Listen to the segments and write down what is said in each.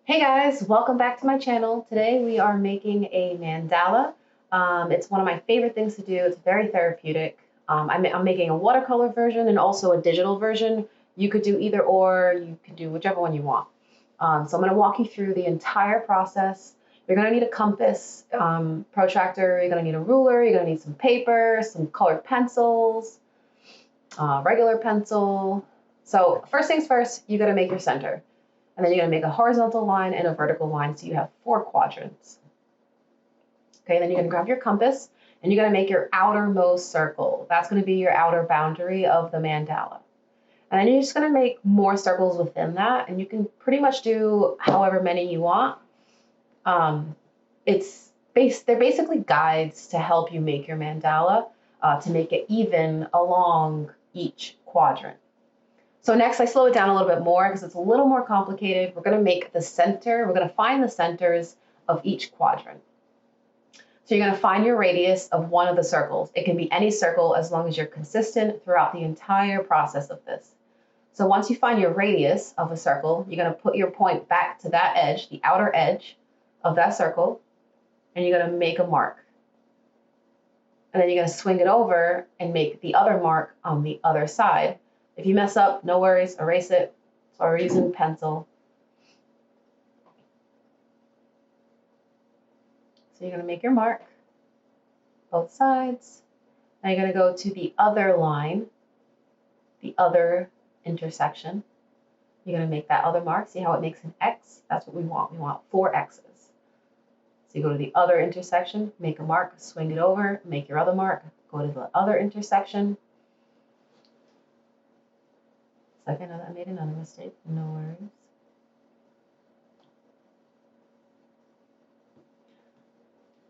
Hey guys, welcome back to my channel. Today we are making a mandala. It's one of my favorite things to do. It's very therapeutic. I'm making a watercolor version and also a digital version. You could do either or, you could do whichever one you want. So I'm going to walk you through the entire process. You're going to need a compass, protractor, you're going to need a ruler, you're going to need some paper, some colored pencils, regular pencil. So first things first, you got to make your center. And then you're going to make a horizontal line and a vertical line, so you have 4 quadrants. Okay, then you're going to grab your compass, and you're going to make your outermost circle. That's going to be your outer boundary of the mandala. And then you're just going to make more circles within that, and you can pretty much do however many you want. They're basically guides to help you make your mandala, to make it even along each quadrant. So next I slow it down a little bit more because it's a little more complicated. We're going to make the center, we're going to find the centers of each quadrant. So you're going to find your radius of one of the circles. It can be any circle as long as you're consistent throughout the entire process of this. So once you find your radius of a circle, you're going to put your point back to that edge, the outer edge of that circle, and you're going to make a mark. And then you're going to swing it over and make the other mark on the other side. If you mess up, no worries, erase it. So we're using pencil. So you're going to make your mark, both sides. Now you're going to go to the other line, the other intersection. You're going to make that other mark. See how it makes an X? That's what we want. We want 4 X's. So you go to the other intersection, make a mark, swing it over, make your other mark, go to the other intersection. Second, I made another mistake, no worries.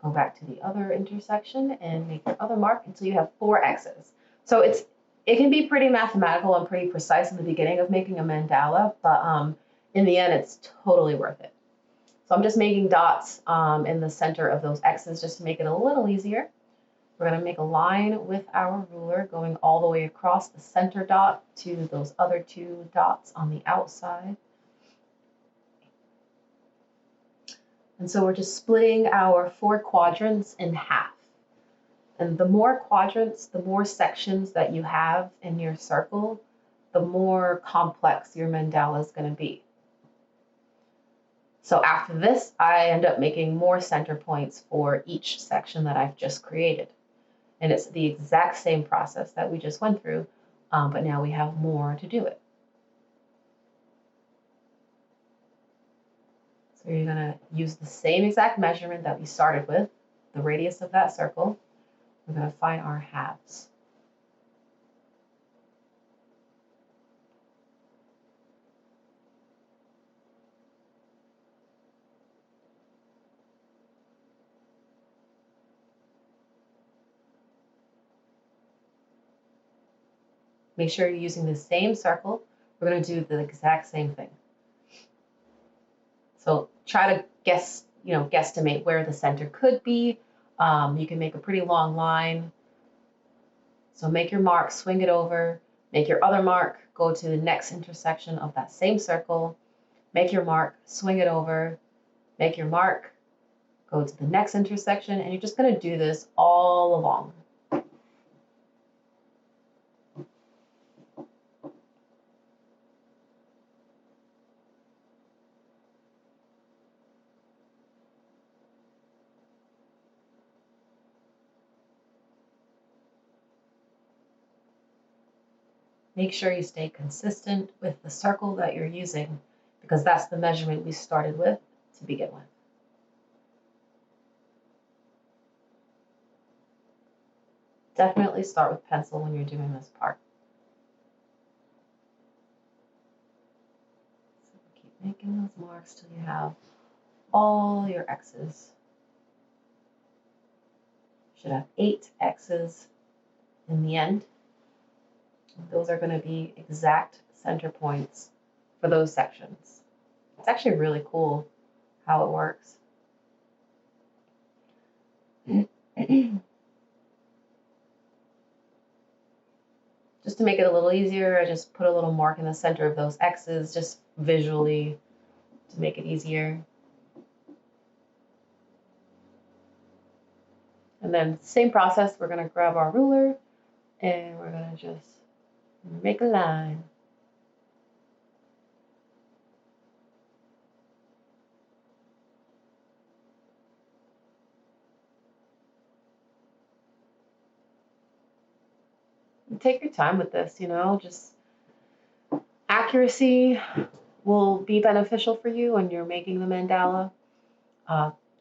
Go back to the other intersection and make your other mark until you have 4 X's. So it can be pretty mathematical and pretty precise in the beginning of making a mandala, but in the end, it's totally worth it. So I'm just making dots in the center of those X's just to make it a little easier. We're going to make a line with our ruler going all the way across the center dot to those other 2 dots on the outside. And so we're just splitting our 4 quadrants in half. And the more quadrants, the more sections that you have in your circle, the more complex your mandala is going to be. So after this, I end up making more center points for each section that I've just created. And it's the exact same process that we just went through, but now we have more to do it. So you're going to use the same exact measurement that we started with, the radius of that circle. We're going to find our halves. Make sure you're using the same circle. We're going to do the exact same thing. So try to guesstimate where the center could be. You can make a pretty long line. So make your mark, swing it over, make your other mark, go to the next intersection of that same circle, make your mark, swing it over, make your mark, go to the next intersection, and you're just going to do this all along. Make sure you stay consistent with the circle that you're using because that's the measurement we started with to begin with. Definitely start with pencil when you're doing this part. So keep making those marks till you have all your X's. You should have 8 X's in the end. Those are going to be exact center points for those sections. It's actually really cool how it works. Just to make it a little easier, I just put a little mark in the center of those X's, just visually to make it easier. And then same process, we're gonna grab our ruler and we're gonna just make a line. And take your time with this, you know, just accuracy will be beneficial for you when you're making the mandala.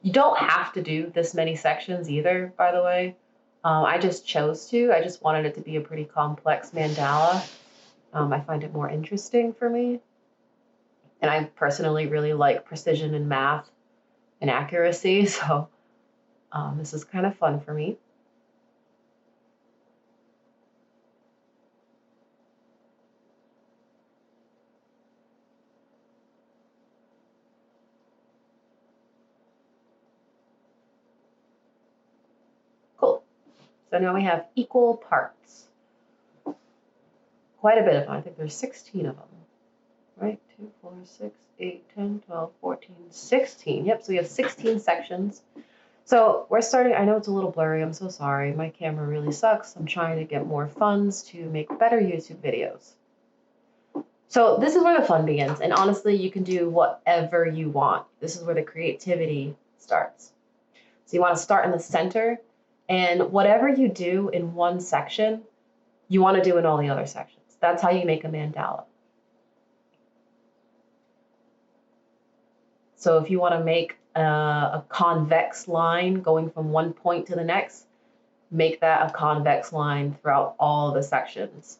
You don't have to do this many sections either, by the way. I just chose to. I just wanted it to be a pretty complex mandala. I find it more interesting for me. And I personally really like precision in math and accuracy, so this is kind of fun for me. Cool. So now we have equal parts. Quite a bit of them. I think there's 16 of them. Right? 2, 4, 6, 8, 10, 12, 14, 16. Yep, so we have 16 sections. So we're starting, I know it's a little blurry, I'm so sorry. My camera really sucks. I'm trying to get more funds to make better YouTube videos. So this is where the fun begins. And honestly, you can do whatever you want. This is where the creativity starts. So you want to start in the center, and whatever you do in one section, you want to do in all the other sections. That's how you make a mandala. So if you want to make a convex line going from one point to the next, make that a convex line throughout all the sections.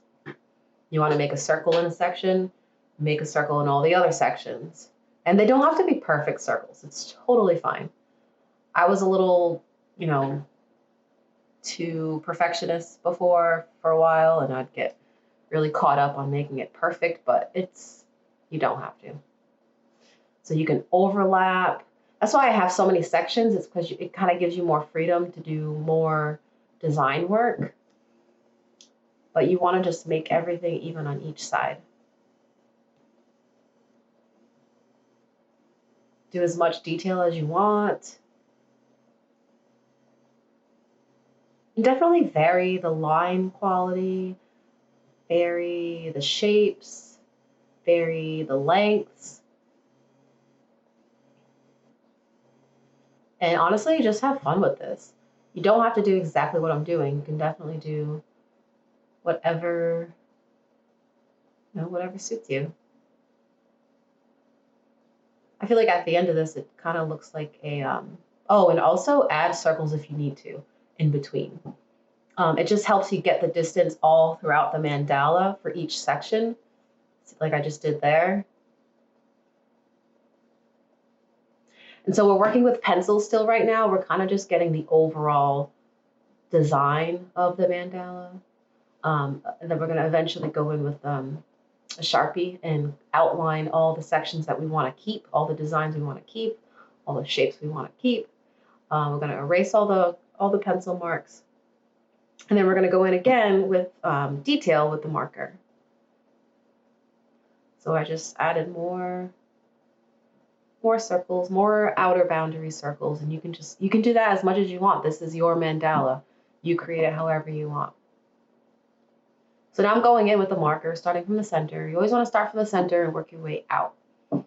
You want to make a circle in a section, make a circle in all the other sections. And they don't have to be perfect circles. It's totally fine. I was a little, you know, too perfectionist before for a while, and I'd get really caught up on making it perfect, but you don't have to. So you can overlap. That's why I have so many sections. It's because it kind of gives you more freedom to do more design work. But you want to just make everything even on each side. Do as much detail as you want. And definitely vary the line quality, vary the shapes, vary the lengths. And honestly, just have fun with this. You don't have to do exactly what I'm doing. You can definitely do whatever, whatever suits you. I feel like at the end of this, it kind of looks like a, oh, and also add circles if you need to in between. It just helps you get the distance all throughout the mandala for each section, like I just did there. And so we're working with pencils still right now. We're kind of just getting the overall design of the mandala. And then we're going to eventually go in with a Sharpie and outline all the sections that we want to keep, all the designs we want to keep, all the shapes we want to keep. We're going to erase all the pencil marks. And then we're going to go in again with detail with the marker. So I just added more circles, more outer boundary circles, and you can do that as much as you want. This is your mandala. You create it however you want. So now I'm going in with the marker, starting from the center. You always want to start from the center and work your way out. And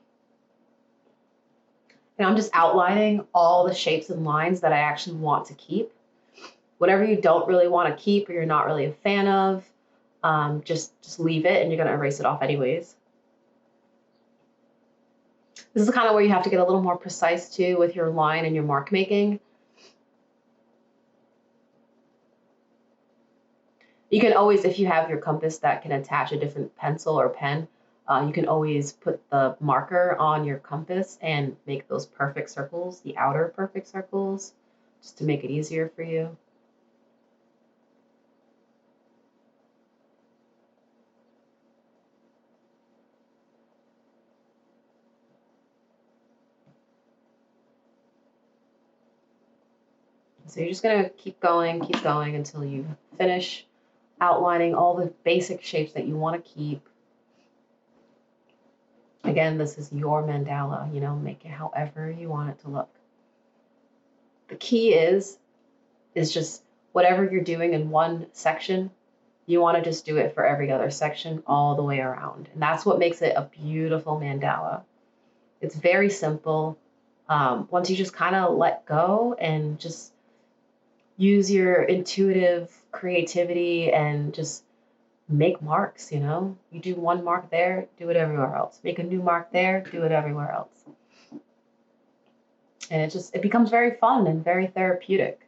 I'm just outlining all the shapes and lines that I actually want to keep. Whatever you don't really want to keep or you're not really a fan of, just leave it, and you're going to erase it off anyways. This is kind of where you have to get a little more precise too with your line and your mark making. You can always, if you have your compass that can attach a different pencil or pen, you can always put the marker on your compass and make those perfect circles, the outer perfect circles, just to make it easier for you. So you're just going to keep going until you finish outlining all the basic shapes that you want to keep. Again, this is your mandala, you know, make it however you want it to look. The key is just whatever you're doing in one section, you want to just do it for every other section all the way around. And that's what makes it a beautiful mandala. It's very simple. Once you just kind of let go and just use your intuitive creativity and just make marks, you know? You do one mark there, do it everywhere else. Make a new mark there, do it everywhere else. And it becomes very fun and very therapeutic.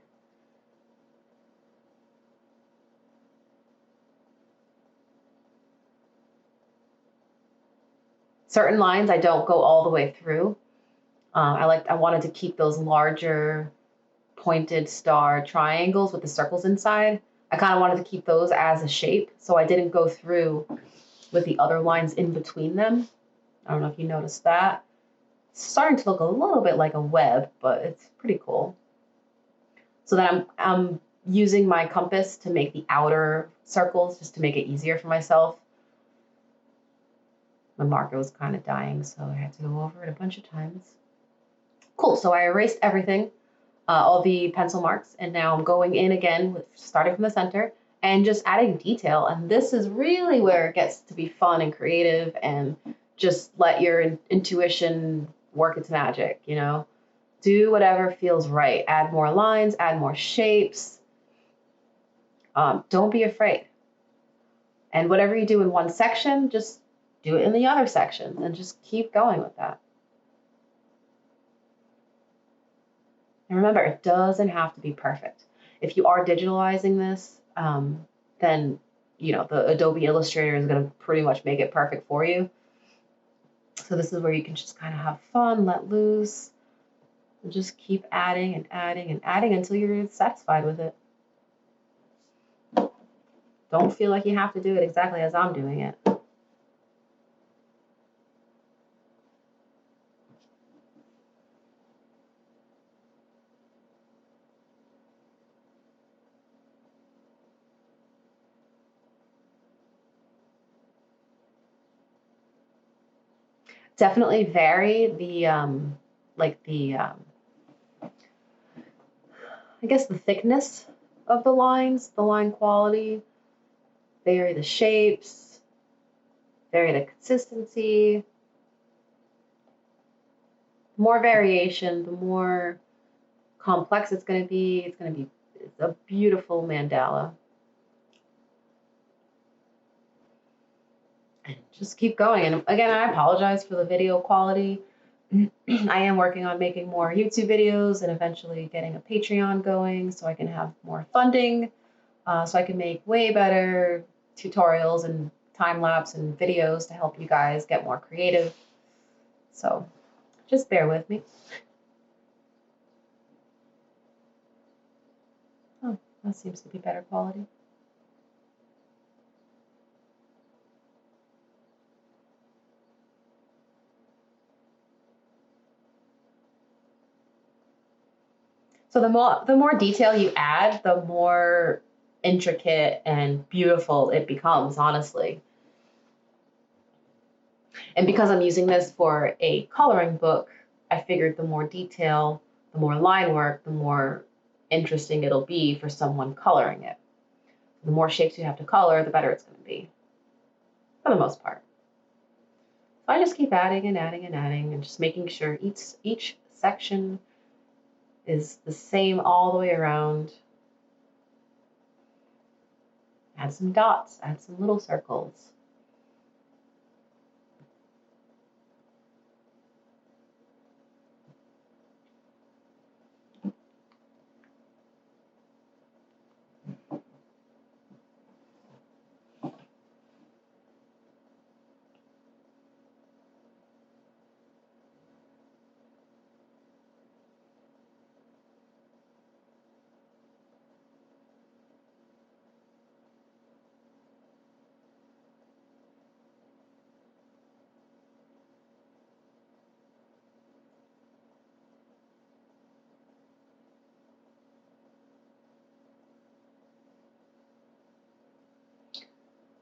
Certain lines I don't go all the way through. I wanted to keep those larger pointed star triangles with the circles inside. I kind of wanted to keep those as a shape, so I didn't go through with the other lines in between them. I don't know if you noticed that. It's starting to look a little bit like a web, but it's pretty cool. So then I'm using my compass to make the outer circles just to make it easier for myself. My marker was kind of dying, so I had to go over it a bunch of times. Cool, so I erased everything, all the pencil marks, and now I'm going in again, starting from the center, and just adding detail. And this is really where it gets to be fun and creative, and just let your intuition work its magic, you know? Do whatever feels right. Add more lines, add more shapes. Don't be afraid. And whatever you do in one section, just do it in the other section, and just keep going with that. And remember, it doesn't have to be perfect. If you are digitalizing this, then you know the Adobe Illustrator is going to pretty much make it perfect for you. So this is where you can just kind of have fun, let loose, and just keep adding and adding and adding until you're satisfied with it. Don't feel like you have to do it exactly as I'm doing it. Definitely vary the I guess the thickness of the lines, the line quality, vary the shapes, vary the consistency. The more variation, the more complex it's going to be. It's a beautiful mandala. And just keep going. And again, I apologize for the video quality. I am working on making more YouTube videos and eventually getting a Patreon going so I can have more funding, so I can make way better tutorials and time lapse and videos to help you guys get more creative. So just bear with me. Oh, that seems to be better quality. So the more detail you add, the more intricate and beautiful it becomes, honestly. And because I'm using this for a coloring book, I figured the more detail, the more line work, the more interesting it'll be for someone coloring it. The more shapes you have to color, the better it's going to be, for the most part. So I just keep adding and adding and adding and just making sure each section is the same all the way around. Add some dots, add some little circles.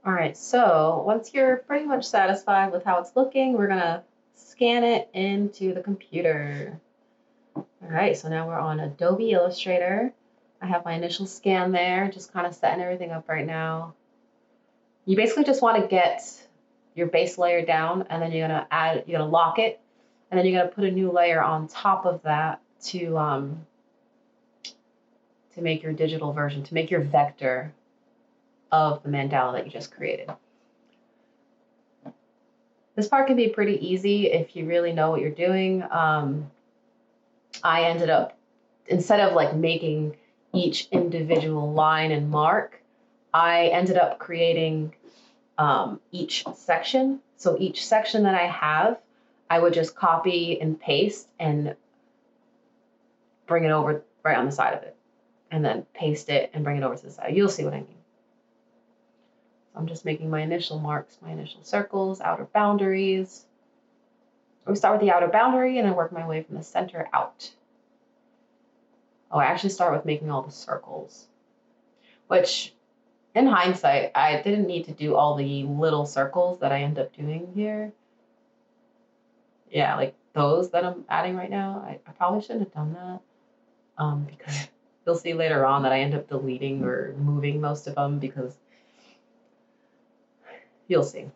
All right, so once you're pretty much satisfied with how it's looking, we're gonna scan it into the computer. All right, so now we're on Adobe Illustrator. I have my initial scan there, just kind of setting everything up right now. You basically just want to get your base layer down, and then you're gonna lock it, and then you're gonna put a new layer on top of that to make your digital version, to make your vector of the mandala that you just created. This part can be pretty easy if you really know what you're doing. I ended up, instead of like making each individual line and mark, I ended up creating each section. So each section that I have, I would just copy and paste and bring it over right on the side of it, and then paste it and bring it over to the side. You'll see what I mean. So I'm just making my initial marks, my initial circles, outer boundaries. We start with the outer boundary and then work my way from the center out. Oh, I actually start with making all the circles, which in hindsight, I didn't need to do all the little circles that I end up doing here. Yeah, like those that I'm adding right now, I probably shouldn't have done that, because you'll see later on that I end up deleting or moving most of them, because you'll see.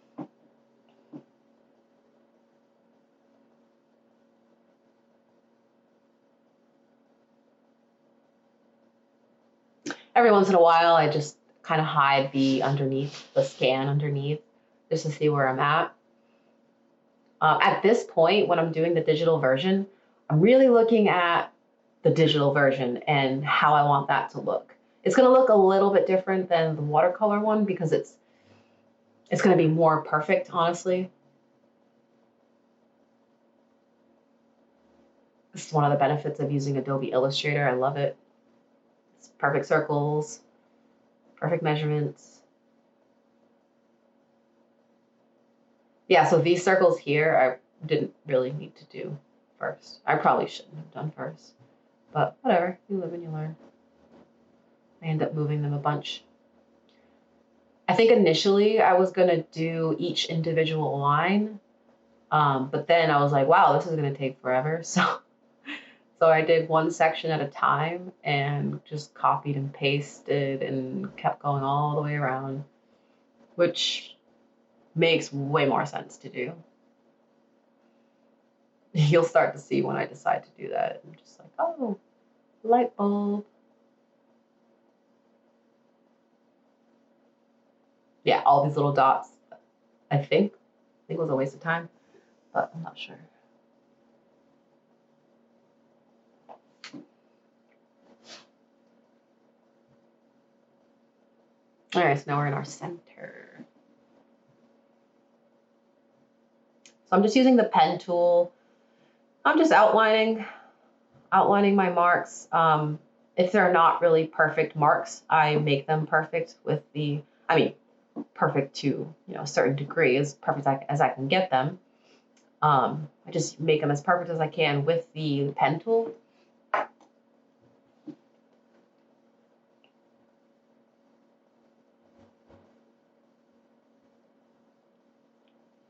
Every once in a while, I just kind of hide the scan underneath, just to see where I'm at. At this point, when I'm doing the digital version, I'm really looking at the digital version and how I want that to look. It's going to look a little bit different than the watercolor one because it's going to be more perfect, honestly. This is one of the benefits of using Adobe Illustrator. I love it. It's perfect circles, perfect measurements. Yeah, so these circles here, I didn't really need to do first. I probably shouldn't have done first, but whatever, you live and you learn. I end up moving them a bunch. I think initially I was gonna do each individual line, but then I was like, wow, this is gonna take forever. So I did one section at a time and just copied and pasted and kept going all the way around, which makes way more sense to do. You'll start to see when I decide to do that. I'm just like, oh, light bulb. Yeah, all these little dots. I think it was a waste of time, but I'm not sure. All right, so now we're in our center. So I'm just using the pen tool. I'm just outlining my marks. If they're not really perfect marks, I make them perfect with perfect to a certain degree, as perfect as I can get them. I just make them as perfect as I can with the pen tool.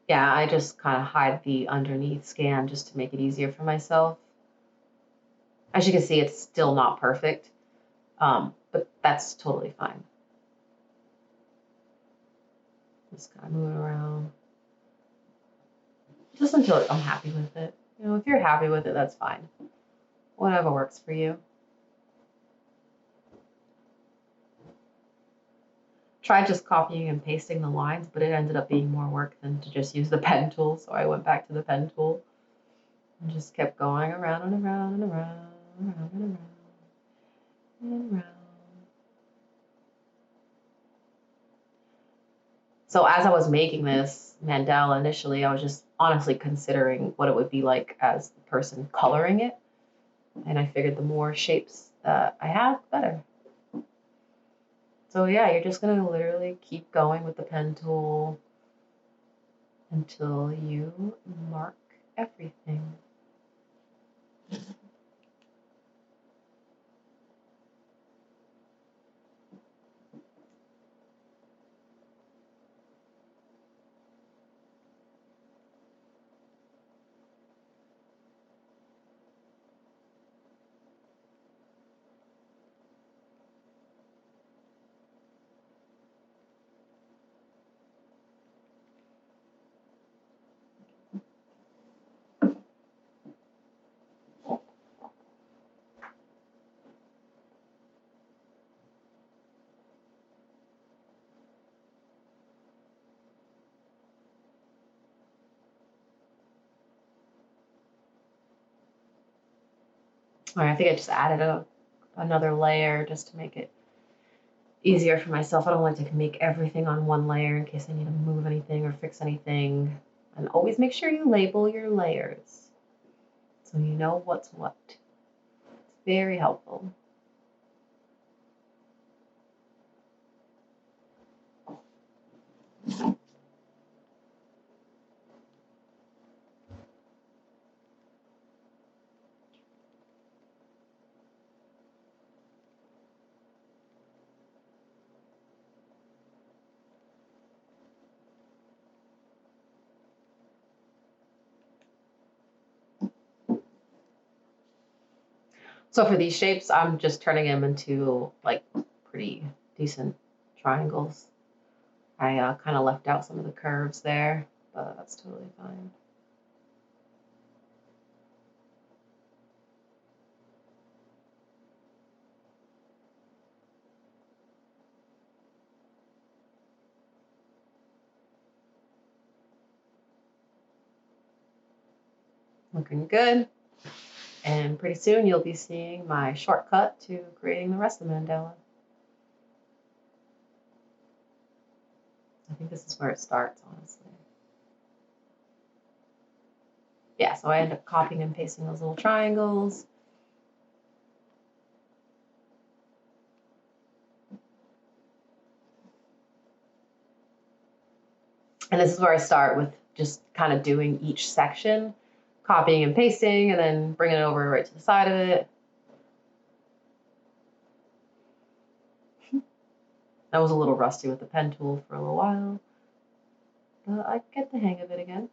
Yeah, I just kind of hide the underneath scan just to make it easier for myself. As you can see, it's still not perfect, but that's totally fine. Just kind of moving around. Just until I'm happy with it. If you're happy with it, that's fine. Whatever works for you. Tried just copying and pasting the lines, but it ended up being more work than to just use the pen tool, so I went back to the pen tool and just kept going around and around and around, around and around and around. So as I was making this mandala initially, I was just honestly considering what it would be like as the person coloring it. And I figured the more shapes that I have, better. So yeah, you're just gonna literally keep going with the pen tool until you mark everything. All right, I think I just added another layer just to make it easier for myself. I don't like to make everything on one layer in case I need to move anything or fix anything. And always make sure you label your layers so you know what's what. It's very helpful. So for these shapes, I'm just turning them into like pretty decent triangles. I kind of left out some of the curves there, but that's totally fine. Looking good. And pretty soon you'll be seeing my shortcut to creating the rest of the mandala. I think this is where it starts, honestly. Yeah, so I end up copying and pasting those little triangles. And this is where I start with just kind of doing each section, copying and pasting, and then bringing it over right to the side of it. I was a little rusty with the pen tool for a little while, but I get the hang of it again.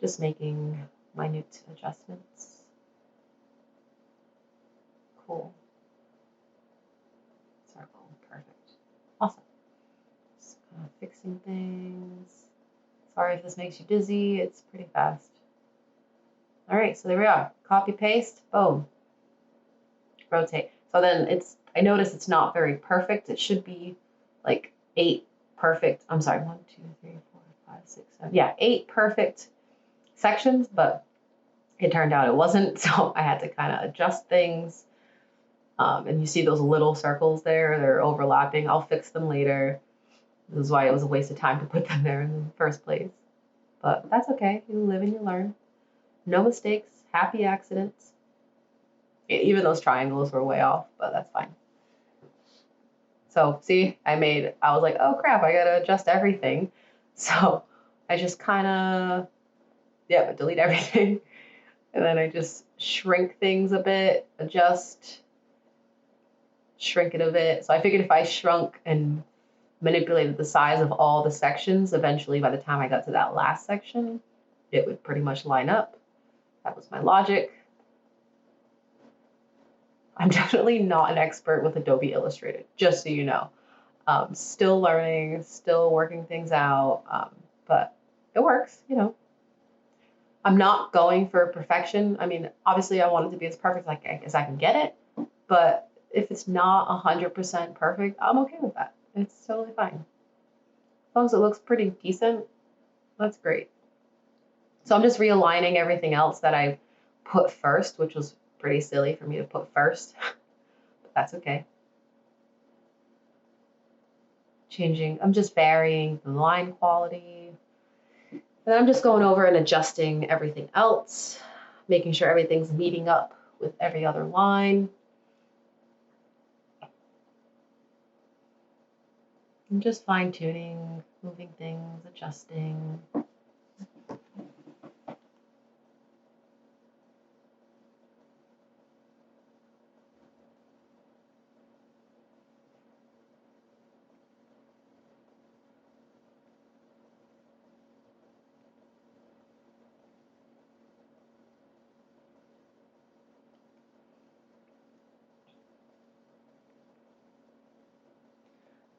Just making minute adjustments. Cool. Circle, perfect. Awesome. Just kind of fixing things. Sorry if this makes you dizzy, it's pretty fast. All right, so there we are. Copy, paste, boom. Rotate. So then I notice it's not very perfect. It should be like 8 perfect. I'm sorry, 1, 2, 3, 4, 5, 6, 7. Yeah, 8 perfect sections, but it turned out it wasn't. So I had to kind of adjust things. And you see those little circles there, they're overlapping. I'll fix them later. This is why it was a waste of time to put them there in the first place. But that's okay. You live and you learn. No mistakes, happy accidents. Even those triangles were way off, but that's fine. So see, I was like, oh crap, I gotta adjust everything. So I just kind of, delete everything. And then I just shrink things a bit, adjust, shrink it a bit. So I figured if I shrunk and manipulated the size of all the sections, eventually by the time I got to that last section, it would pretty much line up. That was my logic. I'm definitely not an expert with Adobe Illustrator, just so you know. Still learning, still working things out, but it works, you know. I'm not going for perfection. I mean, obviously I want it to be as perfect as I can get it, but if it's not 100% perfect, I'm okay with that. It's totally fine. As long as it looks pretty decent, that's great. So I'm just realigning everything else that I put first, which was pretty silly for me to put first, but that's okay. I'm just varying the line quality. And I'm just going over and adjusting everything else, making sure everything's meeting up with every other line. And just fine tuning, moving things, adjusting.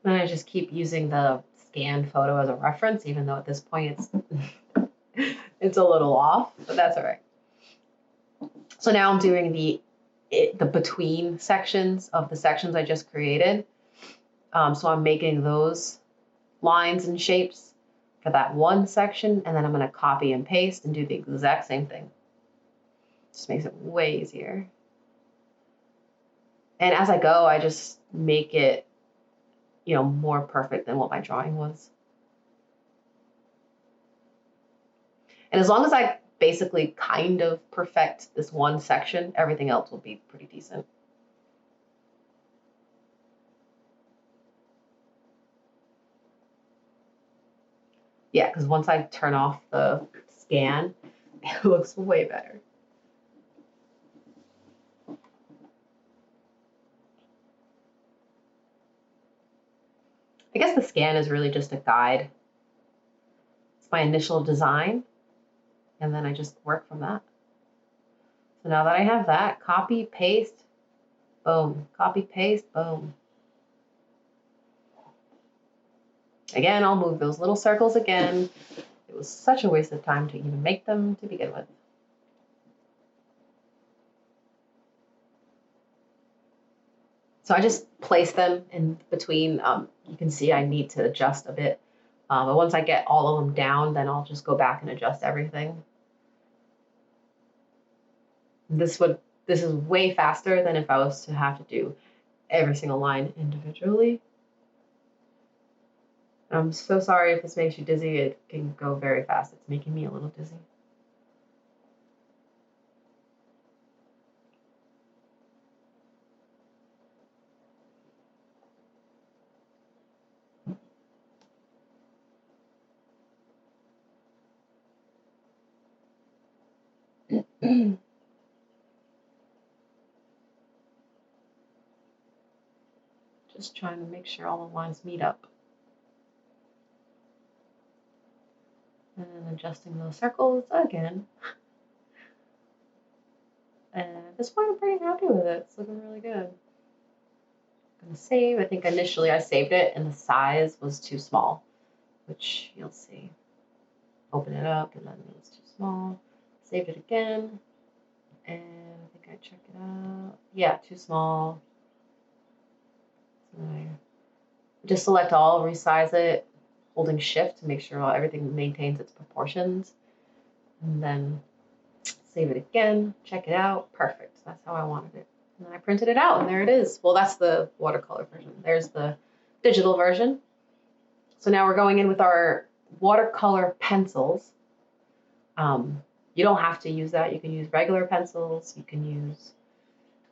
And I just keep using the scanned photo as a reference, even though at this point it's a little off, but that's all right. So now I'm doing the between sections of the sections I just created. So I'm making those lines and shapes for that one section, and then I'm going to copy and paste and do the exact same thing. Just makes it way easier. And as I go, I just make it, more perfect than what my drawing was. And as long as I basically kind of perfect this one section, everything else will be pretty decent. Yeah, because once I turn off the scan, it looks way better. I guess the scan is really just a guide. It's my initial design, and then I just work from that. So now that I have that, copy, paste, boom, copy, paste, boom. Again, I'll move those little circles again. It was such a waste of time to even make them to begin with. So I just place them in between. You can see I need to adjust a bit. But once I get all of them down, then I'll just go back and adjust everything. This is way faster than if I was to have to do every single line individually. I'm so sorry if this makes you dizzy. It can go very fast. It's making me a little dizzy. Just trying to make sure all the lines meet up. And then adjusting those circles again. And at this point, I'm pretty happy with it. It's looking really good. I'm gonna save. I think initially I saved it and the size was too small, which you'll see. Open it up and then it was too small. Saved it again. And I think I check it out. Yeah, too small. So I just select all, resize it, holding shift to make sure everything maintains its proportions. And then save it again, check it out. Perfect. That's how I wanted it. And then I printed it out and there it is. Well, that's the watercolor version. There's the digital version. So now we're going in with our watercolor pencils. You don't have to use that. You can use regular pencils. You can use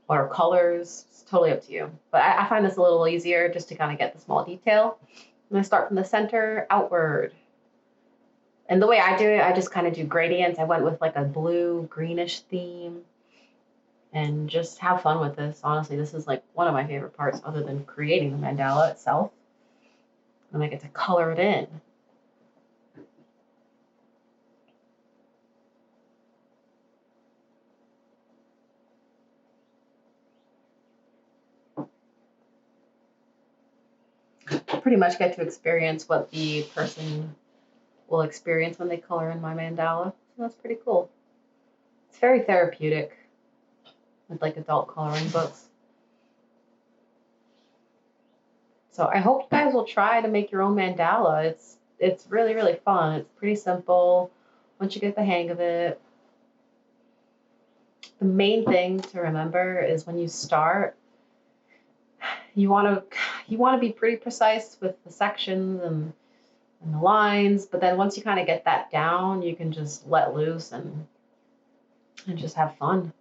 watercolors. It's totally up to you. But I find this a little easier just to kind of get the small detail. I'm going to start from the center outward. And the way I do it, I just kind of do gradients. I went with like a blue greenish theme and just have fun with this. Honestly, this is like one of my favorite parts other than creating the mandala itself. And I get to color it in. Pretty much get to experience what the person will experience when they color in my mandala. So that's pretty cool. It's very therapeutic with like adult coloring books. So I hope you guys will try to make your own mandala. It's really, really fun. It's pretty simple once you get the hang of it. The main thing to remember is when you start, you want to be pretty precise with the sections and the lines, but then once you kind of get that down, you can just let loose and just have fun.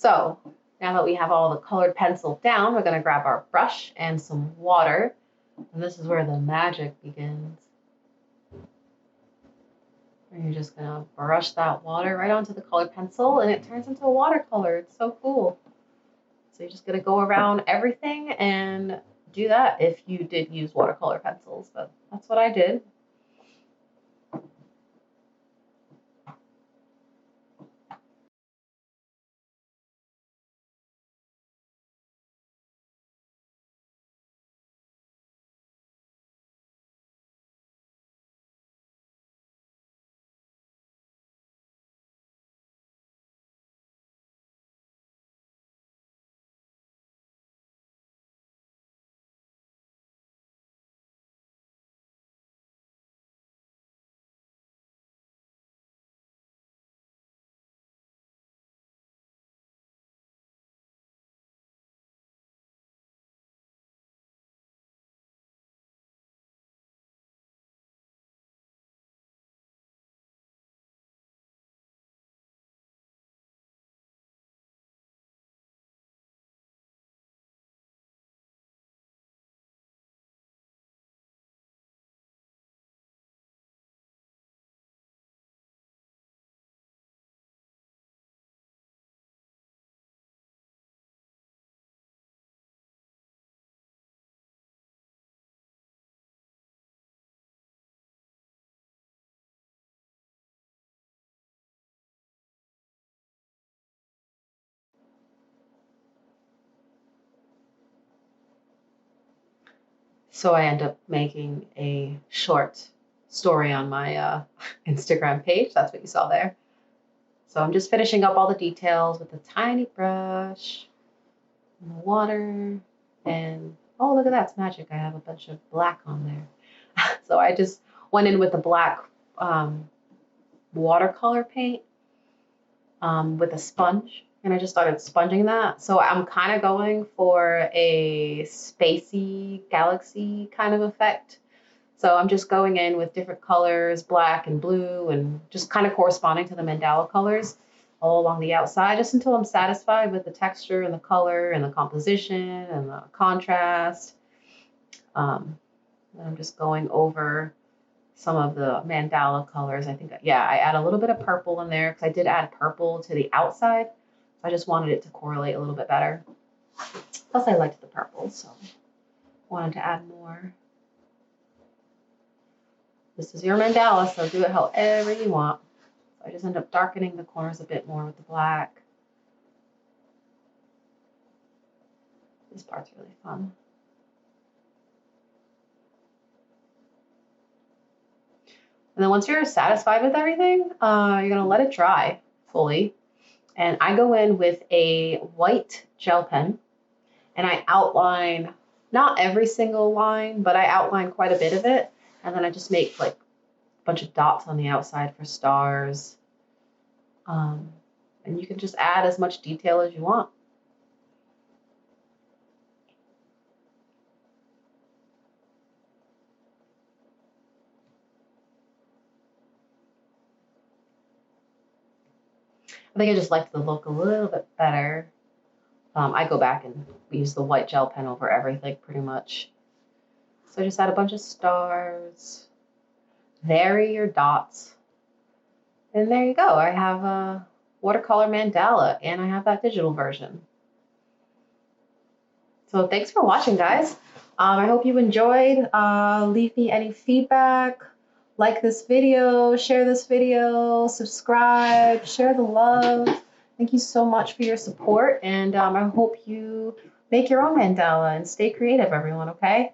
So now that we have all the colored pencil down, we're going to grab our brush and some water. And this is where the magic begins. And you're just going to brush that water right onto the colored pencil, and it turns into a watercolor. It's so cool. So you're just going to go around everything and do that if you did use watercolor pencils, but that's what I did. So I end up making a short story on my Instagram page. That's what you saw there. So I'm just finishing up all the details with a tiny brush and the water. And oh, look at that, it's magic. I have a bunch of black on there. So I just went in with the black watercolor paint with a sponge. And I just started sponging that. So I'm kind of going for a spacey galaxy kind of effect. So I'm just going in with different colors, black and blue, and just kind of corresponding to the mandala colors all along the outside, just until I'm satisfied with the texture and the color and the composition and the contrast. And I'm just going over some of the mandala colors. I think, yeah, I add a little bit of purple in there because I did add purple to the outside. I just wanted it to correlate a little bit better. Plus, I liked the purple, so wanted to add more. This is your mandala, so do it however you want. So I just end up darkening the corners a bit more with the black. This part's really fun. And then once you're satisfied with everything, you're gonna let it dry fully. And I go in with a white gel pen and I outline, not every single line, but I outline quite a bit of it. And then I just make like a bunch of dots on the outside for stars. And you can just add as much detail as you want. I think I just liked the look a little bit better. I go back and use the white gel pen over everything pretty much. So I just add a bunch of stars, vary your dots, and there you go. I have a watercolor mandala and I have that digital version. So thanks for watching, guys. I hope you enjoyed. Leave me any feedback. Like this video, share this video, subscribe, share the love. Thank you so much for your support, and I hope you make your own mandala and stay creative, everyone, okay?